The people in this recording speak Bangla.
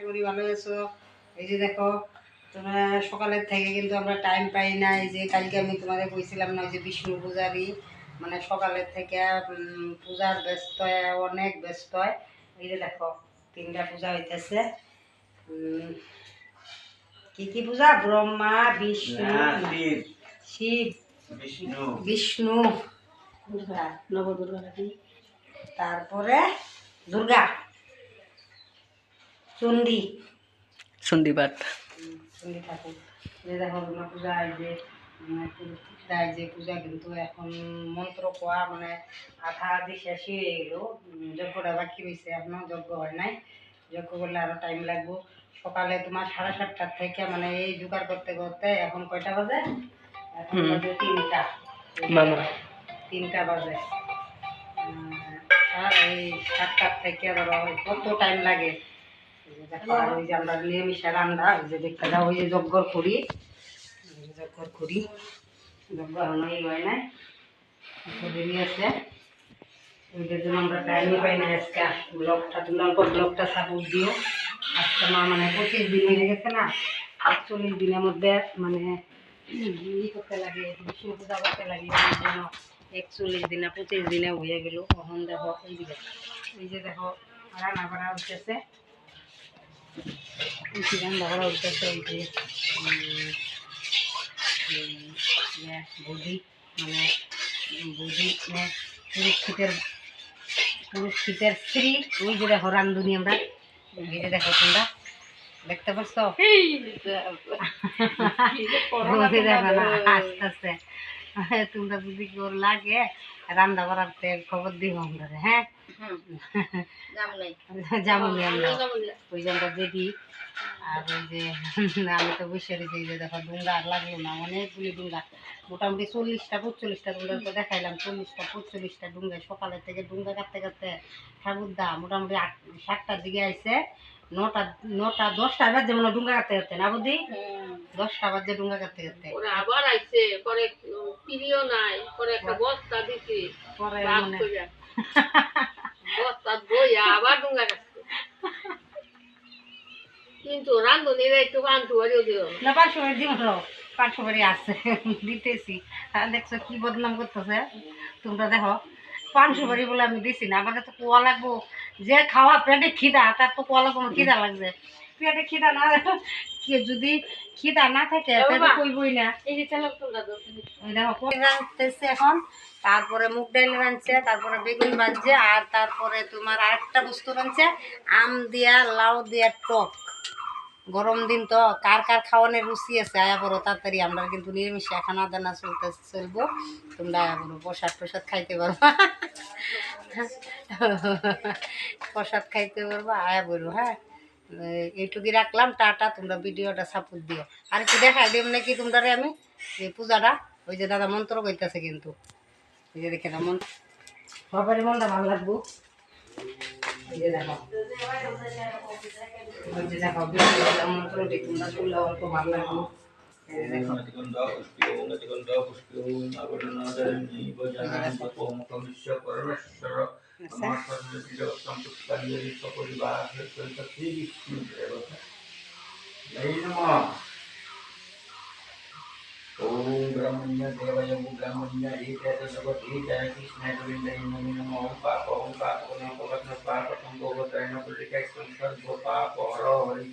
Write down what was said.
আশা করি ভালো আছো। এই যে দেখো তোমরা সকালের থেকে কিন্তু আমরা টাইম পাই না। এই যে কালকে আমি তোমাদের বলছিলাম না, ওই যে বিষ্ণু পূজারই মানে সকালের থেকে পূজার ব্যস্ত, অনেক ব্যস্ত। এই যে দেখো 3টা পূজা হইতেছে। কি কি পূজা? ব্রহ্মা, বিষ্ণু, শিব, বিষ্ণু, নবদুর্গা, তারপরে দুর্গা, চণ্ডী, চণ্ডী পাঠ, চণ্ডী ঠাকুর। যে দেখো পূজা, এই যে যে পূজা কিন্তু এখন মন্ত্র কোয়া মানে আধা আধি শেষ হয়ে গেলো। যজ্ঞটা বাকি রয়েছে, এখনো যজ্ঞ হয় নাই। যজ্ঞ করলে আরো টাইম লাগবো। সকালে তোমার 7:30টার থেকে মানে এই জোগাড় করতে করতে এখন কয়টা বাজে? এখন বাজে 3টা। 3টা বাজে। আর এই 7টার থেকে ধরো কত টাইম লাগে। দেখো আর ওই যে আমরা নিরামিষে রান্না, ওই যে দেখতে দাও, ওই যে যজ্ঞর করি, যজ্ঞ এখনো এই হয় নাই, দেরি আছে। ওইটার জন্য আমরা টাইমই পাই না। আজকে ব্লগটা তোলার পর ব্লগটা সাপোর্ট দিও। আজকে মা মানে 25 দিন হয়ে গেছে না, 41 দিনের মধ্যে মানে ই করতে লাগে, বিষ্ণু পূজা করতে লাগে। ওই জন্য 41 দিনে 25 দিনে হয়ে গেল। তখন দেখো এই যে দেখো রান্না করা হইতেছে, রান্না করা হইতেছে। এই যে বৌদি মানে বৌদি পুরুষিতের স্ত্রী, ওই যে দেখো রান্ধুনি আমরা। এই যে দেখো তোমরা দেখতে পাচ্ছ, আস্তে আস্তে তোমরা যদি কেউ লাগে রান্না করার খবর দিব আমরা। হ্যাঁ, যেমনই আমরা ওই যে আমরা দেখি। আর ওই যে আমি তো বসে রয়েছি। এই যে দেখো ডুঙ্গা আর লাগলো না, অনেকগুলি ডুঙ্গা, মোটামুটি 40টা 45টা তোমরা তো দেখাইলাম। 40টা 45টা ডুঙ্গা সকালের থেকে ডুঙ্গা কাটতে কাটতে ঠাকুরদা মোটামুটি 7টার দিকে আইসে। 9টা 10টা বাজে মনে ডুঙ্গা কাটতে কাটতে না বুদ্ধি, 10টা বাজে ডুঙ্গা কাটতে কাটতে। আবার আইছে পরে পিরিও নাই, পরে একটা বস্তা দিছি, পরে মানে বস্তা বইয়া আবার ডুঙ্গা কাটছে। কিন্তু রান্ধনিরা একটু পান্টু বাড়িও দিও না, 500 বাড়ি দিব তো, 500 বাড়ি আছে দিতেছি। দেখছো কি বদনাম করতেছে তোমরা। দেখো 500 বাড়ি বলে আমি দিছি না, আমাকে তো কোয়া লাগবো। যে খাওয়া পেটে খিদা, তার তো কোয়া লাগবো, খিদা লাগছে। পেটে খিদা না, যদি খিদা না থাকে পেটে কইবই না। এই যে চালাক তোমরা ওই দেখো রাঁধতেছে এখন, তারপরে মুগ ডাল রাঁধছে, তারপরে বেগুন ভাজছে, আর তারপরে তোমার আরেকটা বস্তু রাঁধছে, আম দিয়া লাউ দিয়া টক। গরম দিন তো, কার কার খাওয়ানোর রুচি আছে আয়া বড় তাড়াতাড়ি। আমরা কিন্তু নিরামিষে খানা দানা চলবো। তোমরা আয়া বড় প্রসাদ প্রসাদ খাইতে পারবা, প্রসাদ খাইতে পারবা, আয়া বড়। হ্যাঁ, এইটুকুই রাখলাম। টাটা, তোমরা ভিডিওটা সাপোর্ট দিও। আর একটু দেখাই দেব নাকি তোমরা আমি এই পূজাটা। ওই যে দাদা মন্ত্র কইতেছে কিন্তু, এই যে দেখে না মন সবারই মনটা ভালো লাগবো। এই যে দেখো, ওই যে দেখো মন্ত্রটি তোমরা শুনলে অল্প ভালো লাগবো। ओम ब्रह्मण्य देवय ब्रह्मण्य एकेत जगदीशाय कृष्णाय गोविन्दाय नमो ओम पाप ओम पाप नमो पाप संभव त्रैण पुलिकै संसर्ग पाप हर हरि